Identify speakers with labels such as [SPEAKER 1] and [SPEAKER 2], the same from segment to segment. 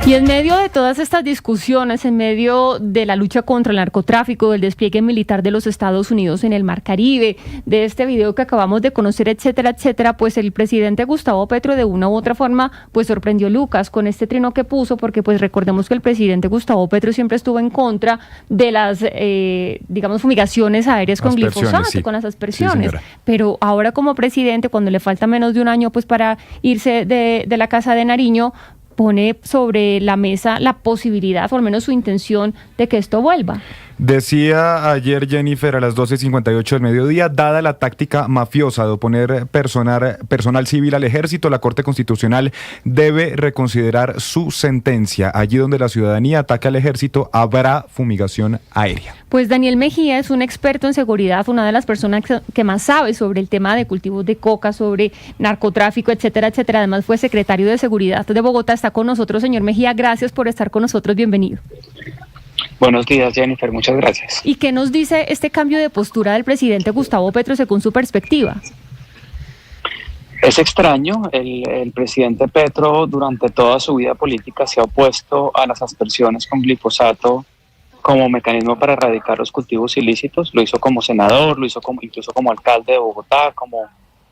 [SPEAKER 1] Y en medio de todas estas discusiones, en medio de la lucha contra el narcotráfico, del despliegue militar de los Estados Unidos en el Mar Caribe, de este video que acabamos de conocer, etcétera, etcétera, pues el presidente Gustavo Petro de una u otra forma pues sorprendió, Lucas, con este trino que puso, porque pues recordemos que el presidente Gustavo Petro siempre estuvo en contra de las, digamos, fumigaciones aéreas con glifosato, sí, con las aspersiones, sí, pero ahora como presidente, cuando le falta menos de un año pues para irse de la Casa de Nariño, pone sobre la mesa la posibilidad, o al menos su intención, de que esto vuelva.
[SPEAKER 2] Decía ayer Jennifer a las 12:58 del mediodía, dada la táctica mafiosa de oponer personal civil al ejército, la Corte Constitucional debe reconsiderar su sentencia. Allí donde la ciudadanía ataque al ejército, habrá fumigación aérea.
[SPEAKER 1] Pues Daniel Mejía es un experto en seguridad, una de las personas que más sabe sobre el tema de cultivos de coca, sobre narcotráfico, etcétera, etcétera. Además fue secretario de Seguridad de Bogotá. Está con nosotros, señor Mejía. Gracias por estar con nosotros. Bienvenido.
[SPEAKER 3] Buenos días, Jennifer. Muchas gracias.
[SPEAKER 1] ¿Y qué nos dice este cambio de postura del presidente Gustavo Petro según su perspectiva?
[SPEAKER 3] Es extraño. El presidente Petro durante toda su vida política se ha opuesto a las aspersiones con glifosato como mecanismo para erradicar los cultivos ilícitos. Lo hizo como senador, lo hizo incluso como alcalde de Bogotá, como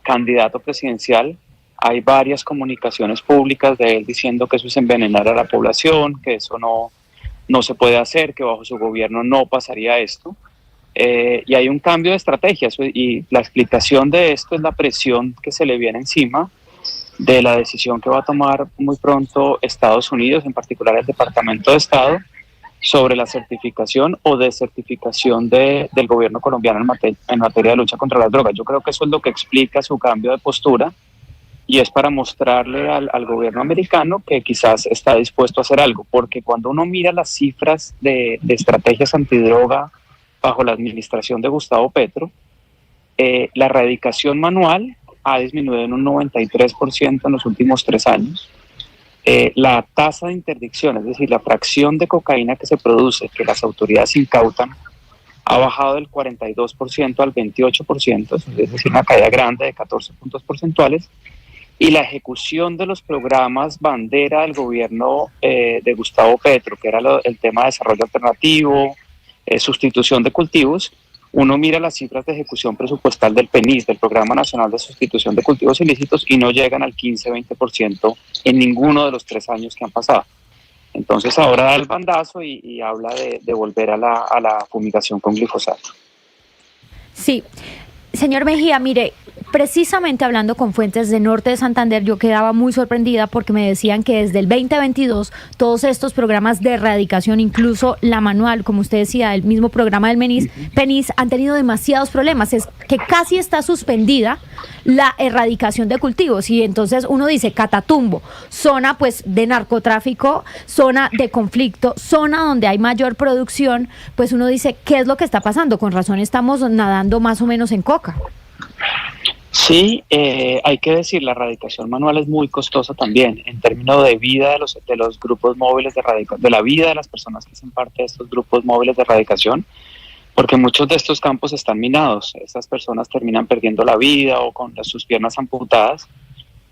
[SPEAKER 3] candidato presidencial. Hay varias comunicaciones públicas de él diciendo que eso es envenenar a la población, que eso no se puede hacer, que bajo su gobierno no pasaría esto. Y hay un cambio de estrategia, y la explicación de esto es la presión que se le viene encima de la decisión que va a tomar muy pronto Estados Unidos, en particular el Departamento de Estado, sobre la certificación o desertificación del gobierno colombiano en materia de lucha contra las drogas. Yo creo que eso es lo que explica su cambio de postura, y es para mostrarle al gobierno americano que quizás está dispuesto a hacer algo, porque cuando uno mira las cifras de estrategias antidroga bajo la administración de Gustavo Petro, la erradicación manual ha disminuido en un 93% en los últimos 3 años. La tasa de interdicción, es decir, la fracción de cocaína que se produce, que las autoridades incautan, ha bajado del 42% al 28%, es decir, una caída grande de 14 puntos porcentuales. Y la ejecución de los programas bandera del gobierno de Gustavo Petro, que era el tema de desarrollo alternativo, sustitución de cultivos, uno mira las cifras de ejecución presupuestal del PENIS, del Programa Nacional de Sustitución de Cultivos Ilícitos, y no llegan al 15-20% en ninguno de los 3 años que han pasado. Entonces ahora da el bandazo y habla de volver a la fumigación con glifosato.
[SPEAKER 4] Sí. Señor Mejía, mire, precisamente hablando con fuentes de Norte de Santander, yo quedaba muy sorprendida porque me decían que desde el 2022 todos estos programas de erradicación, incluso la manual, como usted decía, el mismo programa del PENIS, han tenido demasiados problemas. Es que casi está suspendida la erradicación de cultivos, y entonces uno dice Catatumbo, zona pues de narcotráfico, zona de conflicto, zona donde hay mayor producción, pues uno dice, ¿qué es lo que está pasando? Con razón estamos nadando más o menos en coca.
[SPEAKER 3] Sí, hay que decir, la erradicación manual es muy costosa también en términos de vida de los grupos móviles de erradicación, de la vida de las personas que hacen parte de estos grupos móviles de erradicación, porque muchos de estos campos están minados. Estas personas terminan perdiendo la vida o con sus piernas amputadas,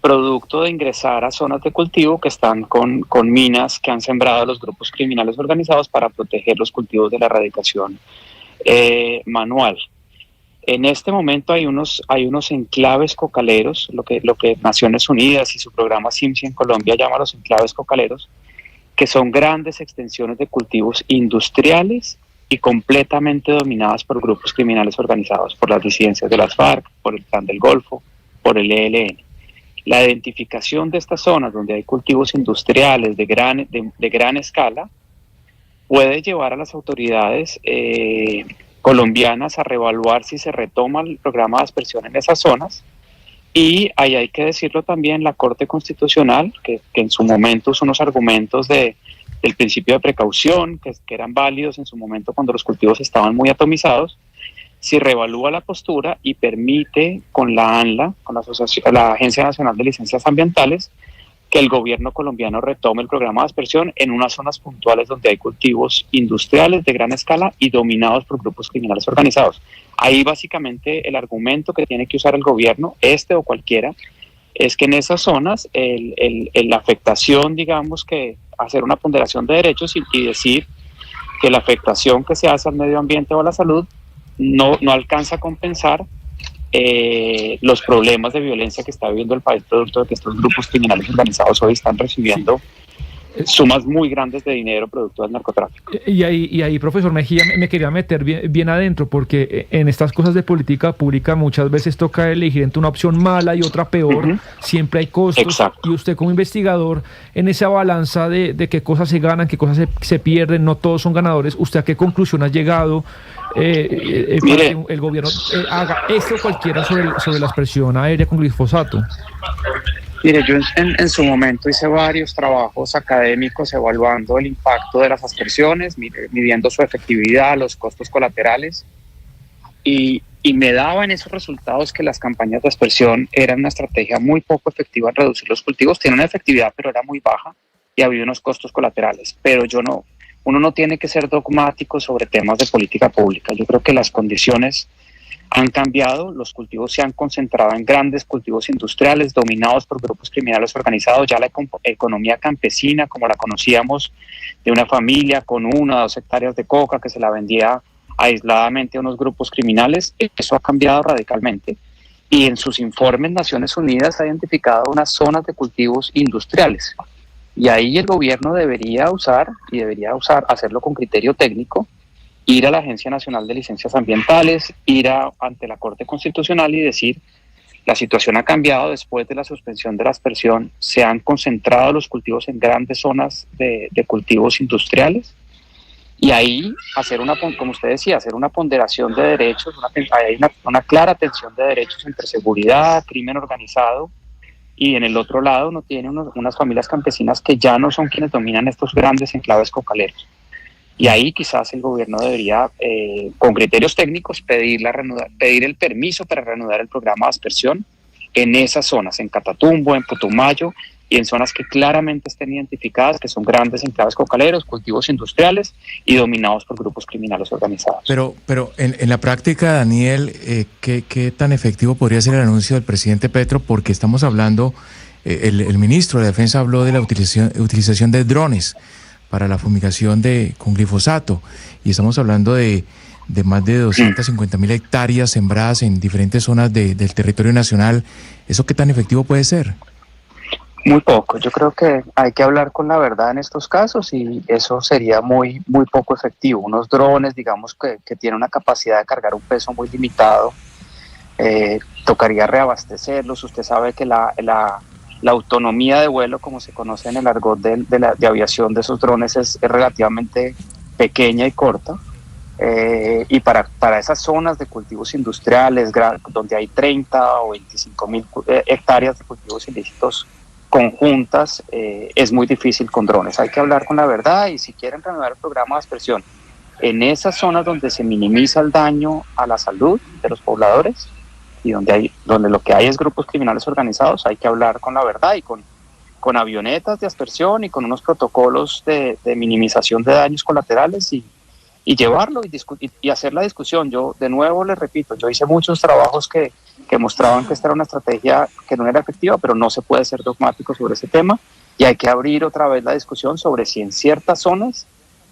[SPEAKER 3] producto de ingresar a zonas de cultivo que están con minas que han sembrado los grupos criminales organizados para proteger los cultivos de la erradicación manual. En este momento hay unos enclaves cocaleros, lo que Naciones Unidas y su programa CIMSI en Colombia llama los enclaves cocaleros, que son grandes extensiones de cultivos industriales y completamente dominadas por grupos criminales organizados, por las disidencias de las FARC, por el Plan del Golfo, por el ELN. La identificación de estas zonas donde hay cultivos industriales de gran escala puede llevar a las autoridades colombianas a reevaluar si se retoma el programa de aspersión en esas zonas. Y ahí hay que decirlo también, la Corte Constitucional, que en su momento usó unos argumentos del principio de precaución, que eran válidos en su momento cuando los cultivos estaban muy atomizados, si reevalúa la postura y permite con la ANLA, con la Agencia Nacional de Licencias Ambientales, que el gobierno colombiano retome el programa de aspersión en unas zonas puntuales donde hay cultivos industriales de gran escala y dominados por grupos criminales organizados. Ahí básicamente el argumento que tiene que usar el gobierno, este o cualquiera, es que en esas zonas la afectación, digamos, que hacer una ponderación de derechos y decir que la afectación que se hace al medio ambiente o a la salud no alcanza a compensar los problemas de violencia que está viviendo el país, producto de que estos grupos criminales organizados hoy están recibiendo sumas muy grandes de dinero producto del narcotráfico.
[SPEAKER 5] Y ahí, profesor Mejía, me quería meter bien adentro, porque en estas cosas de política pública muchas veces toca elegir entre una opción mala y otra peor, siempre hay costos. Exacto. Y usted como investigador, en esa balanza de qué cosas se ganan, qué cosas se pierden, no todos son ganadores, ¿usted a qué conclusión ha llegado para que el gobierno haga esto cualquiera sobre la aspersión aérea con glifosato?
[SPEAKER 3] Mire, yo en su momento hice varios trabajos académicos evaluando el impacto de las aspersiones, midiendo su efectividad, los costos colaterales, y me daban esos resultados que las campañas de aspersión eran una estrategia muy poco efectiva en reducir los cultivos. Tiene una efectividad, pero era muy baja y había unos costos colaterales. Pero uno no tiene que ser dogmático sobre temas de política pública. Yo creo que las condiciones han cambiado, los cultivos se han concentrado en grandes cultivos industriales dominados por grupos criminales organizados. Ya la economía campesina, como la conocíamos, de una familia con 1 o 2 hectáreas de coca que se la vendía aisladamente a unos grupos criminales, eso ha cambiado radicalmente. Y en sus informes Naciones Unidas ha identificado unas zonas de cultivos industriales. Y ahí el gobierno debería hacerlo con criterio técnico, ir a la Agencia Nacional de Licencias Ambientales, ir ante la Corte Constitucional y decir: la situación ha cambiado después de la suspensión de la aspersión, se han concentrado los cultivos en grandes zonas de cultivos industriales, y ahí hacer como usted decía, hacer una ponderación de derechos, hay una clara tensión de derechos entre seguridad, crimen organizado, y en el otro lado uno tiene unas familias campesinas que ya no son quienes dominan estos grandes enclaves cocaleros. Y ahí quizás el gobierno debería, con criterios técnicos, pedir el permiso para reanudar el programa de aspersión en esas zonas, en Catatumbo, en Putumayo, y en zonas que claramente estén identificadas, que son grandes enclaves cocaleros, cultivos industriales y dominados por grupos criminales organizados.
[SPEAKER 6] Pero en la práctica, Daniel, ¿qué tan efectivo podría ser el anuncio del presidente Petro? Porque estamos hablando, el ministro de Defensa habló de la utilización de drones para la fumigación con glifosato, y estamos hablando de más de 250.000 hectáreas sembradas en diferentes zonas del territorio nacional. ¿Eso qué tan efectivo puede ser?
[SPEAKER 3] Muy poco. Yo creo que hay que hablar con la verdad en estos casos, y eso sería muy poco efectivo. Unos drones, digamos, que tienen una capacidad de cargar un peso muy limitado, tocaría reabastecerlos. Usted sabe que la autonomía de vuelo, como se conoce en el argot de aviación de esos drones, es relativamente pequeña y corta, y para esas zonas de cultivos industriales donde hay 30 o 25.000 hectáreas de cultivos ilícitos conjuntas, es muy difícil con drones. Hay que hablar con la verdad, y si quieren reanudar el programa de aspersión en esas zonas donde se minimiza el daño a la salud de los pobladores y donde lo que hay es grupos criminales organizados, hay que hablar con la verdad y con avionetas de aspersión y con unos protocolos de minimización de daños colaterales, y llevarlo y hacer la discusión. Yo, de nuevo, les repito, yo hice muchos trabajos que mostraban que esta era una estrategia que no era efectiva, pero no se puede ser dogmático sobre ese tema, y hay que abrir otra vez la discusión sobre si en ciertas zonas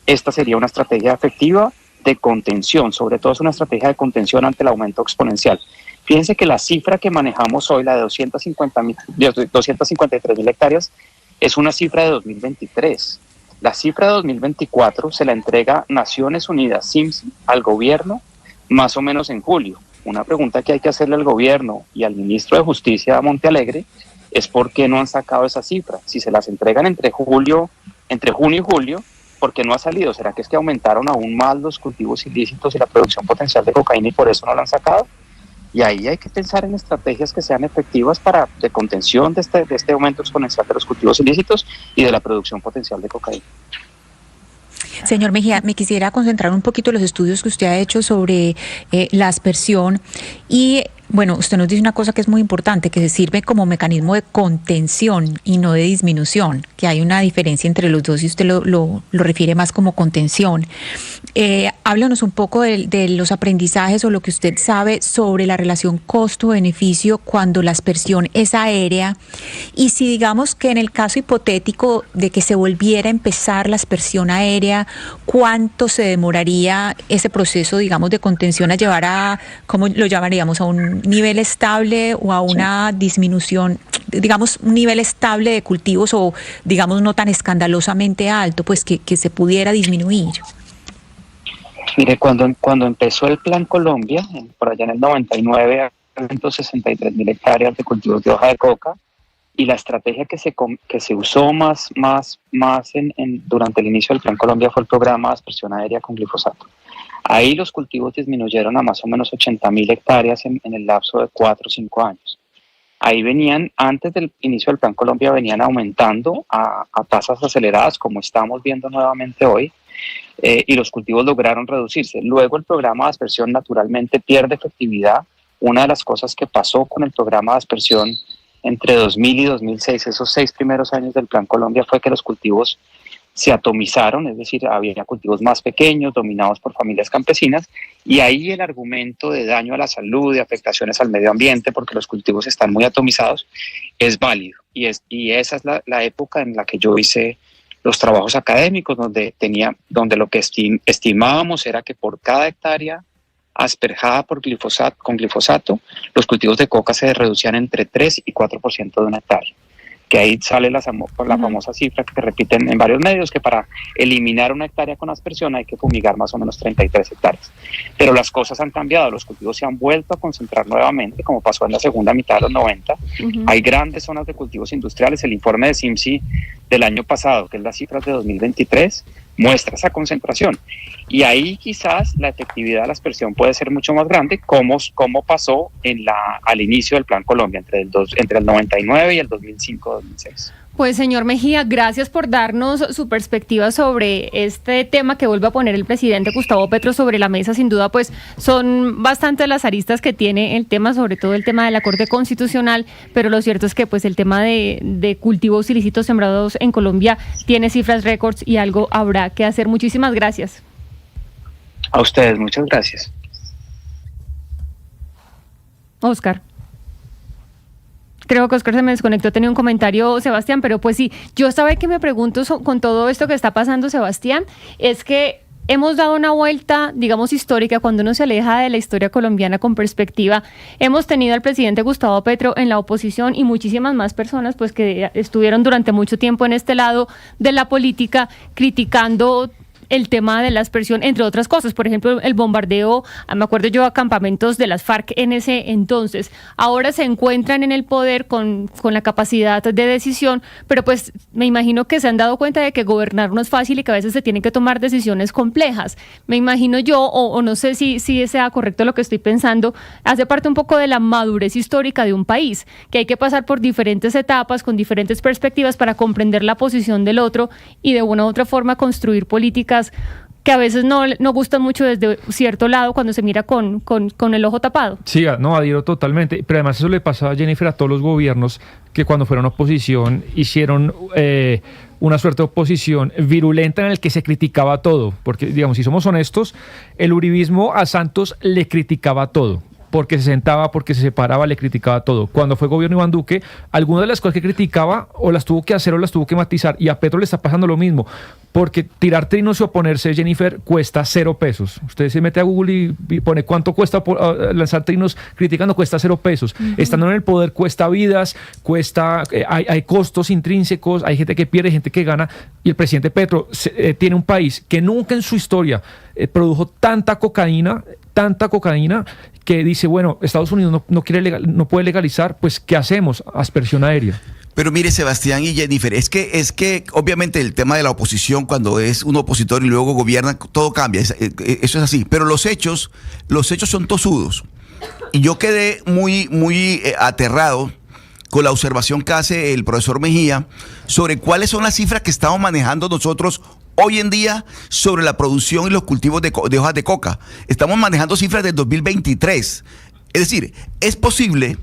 [SPEAKER 3] esta sería una estrategia efectiva de contención. Sobre todo es una estrategia de contención ante el aumento exponencial. Fíjense que la cifra que manejamos hoy, la de 253.000 hectáreas, es una cifra de 2023. La cifra de 2024 se la entrega Naciones Unidas, CIMSI, al gobierno más o menos en julio. Una pregunta que hay que hacerle al gobierno y al ministro de Justicia, Montealegre, es por qué no han sacado esa cifra. Si se las entregan entre junio y julio, ¿por qué no ha salido? ¿Será que es que aumentaron aún más los cultivos ilícitos y la producción potencial de cocaína y por eso no la han sacado? Y ahí hay que pensar en estrategias que sean efectivas de contención de este aumento exponencial de los cultivos ilícitos y de la producción potencial de cocaína.
[SPEAKER 7] Señor Mejía, me quisiera concentrar un poquito en los estudios que usted ha hecho sobre la aspersión, y bueno, usted nos dice una cosa que es muy importante, que se sirve como mecanismo de contención y no de disminución, que hay una diferencia entre los dos y usted lo refiere más como contención. Háblanos un poco de los aprendizajes o lo que usted sabe sobre la relación costo-beneficio cuando la aspersión es aérea, y si digamos que en el caso hipotético de que se volviera a empezar la aspersión aérea, ¿cuánto se demoraría ese proceso, digamos, de contención a llevar a, ¿cómo lo llamaríamos?, a un nivel estable o a una disminución, digamos, un nivel estable de cultivos o, digamos, no tan escandalosamente alto, pues que se pudiera disminuir?
[SPEAKER 3] Mire, cuando empezó el Plan Colombia, por allá en el 99, 163.000 hectáreas de cultivos de hoja de coca, y la estrategia que se usó más durante el inicio del Plan Colombia fue el programa de aspersión aérea con glifosato. Ahí los cultivos disminuyeron a más o menos 80.000 hectáreas en el lapso de 4 o 5 años. Ahí venían, antes del inicio del Plan Colombia, venían aumentando a tasas aceleradas, como estamos viendo nuevamente hoy, y los cultivos lograron reducirse. Luego el programa de aspersión naturalmente pierde efectividad. Una de las cosas que pasó con el programa de aspersión entre 2000 y 2006, esos 6 primeros años del Plan Colombia, fue que los cultivos se atomizaron, es decir, había cultivos más pequeños, dominados por familias campesinas, y ahí el argumento de daño a la salud, de afectaciones al medio ambiente, porque los cultivos están muy atomizados, es válido. Y esa es la época en la que yo hice los trabajos académicos, donde lo que estimábamos era que por cada hectárea asperjada con glifosato, los cultivos de coca se reducían entre 3 y 4% de una hectárea. Que ahí sale la famosa cifra que se repiten en varios medios, que para eliminar una hectárea con aspersión hay que fumigar más o menos 33 hectáreas. Pero las cosas han cambiado, los cultivos se han vuelto a concentrar nuevamente, como pasó en la segunda mitad de los 90. Hay grandes zonas de cultivos industriales. El informe de CIMSI del año pasado, que es las cifras de 2023, muestra esa concentración. Y ahí quizás la efectividad de la aspersión puede ser mucho más grande, como pasó al inicio del Plan Colombia, entre el 99 y el 2005-2006.
[SPEAKER 1] Pues señor Mejía, gracias por darnos su perspectiva sobre este tema que vuelve a poner el presidente Gustavo Petro sobre la mesa. Sin duda, pues son bastante las aristas que tiene el tema, sobre todo el tema de la Corte Constitucional, pero lo cierto es que pues el tema de cultivos ilícitos sembrados en Colombia tiene cifras récords y algo habrá que hacer. Muchísimas gracias.
[SPEAKER 3] A ustedes, muchas gracias.
[SPEAKER 1] Oscar. Creo que Oscar se me desconectó, tenía un comentario, Sebastián, pero pues sí, yo estaba que me pregunto con todo esto que está pasando, Sebastián, es que hemos dado una vuelta, digamos, histórica, cuando uno se aleja de la historia colombiana con perspectiva. Hemos tenido al presidente Gustavo Petro en la oposición y muchísimas más personas pues que estuvieron durante mucho tiempo en este lado de la política criticando el tema de la aspersión, entre otras cosas. Por ejemplo, el bombardeo, me acuerdo yo, a campamentos de las FARC en ese entonces. Ahora se encuentran en el poder con la capacidad de decisión, pero pues me imagino que se han dado cuenta de que gobernar no es fácil y que a veces se tienen que tomar decisiones complejas. Me imagino yo, o no sé si sea correcto lo que estoy pensando, hace parte un poco de la madurez histórica de un país, que hay que pasar por diferentes etapas, con diferentes perspectivas para comprender la posición del otro y de una u otra forma construir políticas que a veces no gustan mucho desde cierto lado cuando se mira con el ojo tapado.
[SPEAKER 5] Sí, no, adhiero totalmente, pero además eso le pasaba a Jennifer a todos los gobiernos que cuando fueron oposición hicieron una suerte de oposición virulenta en el que se criticaba todo, porque digamos, si somos honestos, el uribismo a Santos le criticaba todo. Porque se sentaba, porque se separaba, le criticaba todo. Cuando fue gobierno Iván Duque, algunas de las cosas que criticaba o las tuvo que hacer o las tuvo que matizar, y a Petro le está pasando lo mismo, porque tirar trinos y oponerse, Jennifer, cuesta 0 pesos. Usted se mete a Google y pone cuánto cuesta lanzar trinos criticando, cuesta 0 pesos. Estando en el poder cuesta vidas, hay costos intrínsecos, hay gente que pierde, gente que gana, y el presidente Petro tiene un país que nunca en su historia produjo tanta cocaína, que dice, bueno, Estados Unidos no puede legalizar, pues ¿qué hacemos? Aspersión aérea.
[SPEAKER 8] Pero mire, Sebastián y Jennifer, es que obviamente el tema de la oposición, cuando es un opositor y luego gobierna, todo cambia, eso es así. Pero los hechos son tosudos. Y yo quedé muy aterrado con la observación que hace el profesor Mejía sobre cuáles son las cifras que estamos manejando nosotros hoy en día sobre la producción y los cultivos de hojas de coca. Estamos manejando cifras del 2023. Es decir, es posible,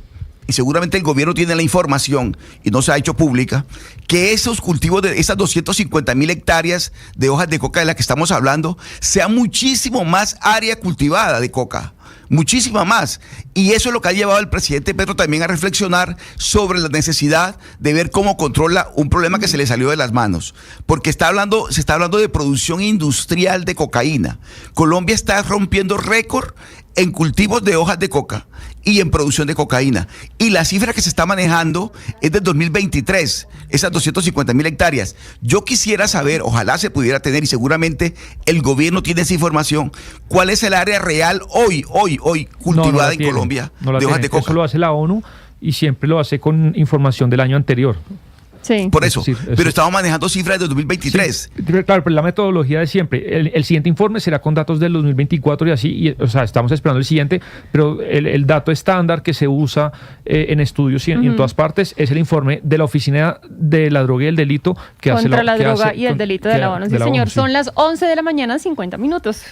[SPEAKER 8] y seguramente el gobierno tiene la información y no se ha hecho pública, que esos cultivos de esas 250.000 hectáreas de hojas de coca de las que estamos hablando, sea muchísimo más área cultivada de coca. Muchísima más. Y eso es lo que ha llevado al presidente Petro también a reflexionar sobre la necesidad de ver cómo controla un problema que se le salió de las manos. Porque se está hablando de producción industrial de cocaína. Colombia está rompiendo récord en cultivos de hojas de coca y en producción de cocaína. Y la cifra que se está manejando es del 2023, esas 250.000 hectáreas. Yo quisiera saber, ojalá se pudiera tener, y seguramente el gobierno tiene esa información, cuál es el área real hoy cultivada en Colombia de hojas de coca.
[SPEAKER 5] Eso lo hace la ONU y siempre lo hace con información del año anterior.
[SPEAKER 1] Sí.
[SPEAKER 8] Por eso, pero estamos manejando cifras de 2023.
[SPEAKER 5] Sí, claro, pero la metodología de siempre. El siguiente informe será con datos del 2024 y así, o sea, estamos esperando el siguiente, pero el dato estándar que se usa en estudios y en todas partes es el informe de la Oficina de la Droga y el Delito que
[SPEAKER 1] contra
[SPEAKER 5] hace
[SPEAKER 1] la droga y el delito de la ONU. Sí, señor, son las 11 de la mañana, 50 minutos.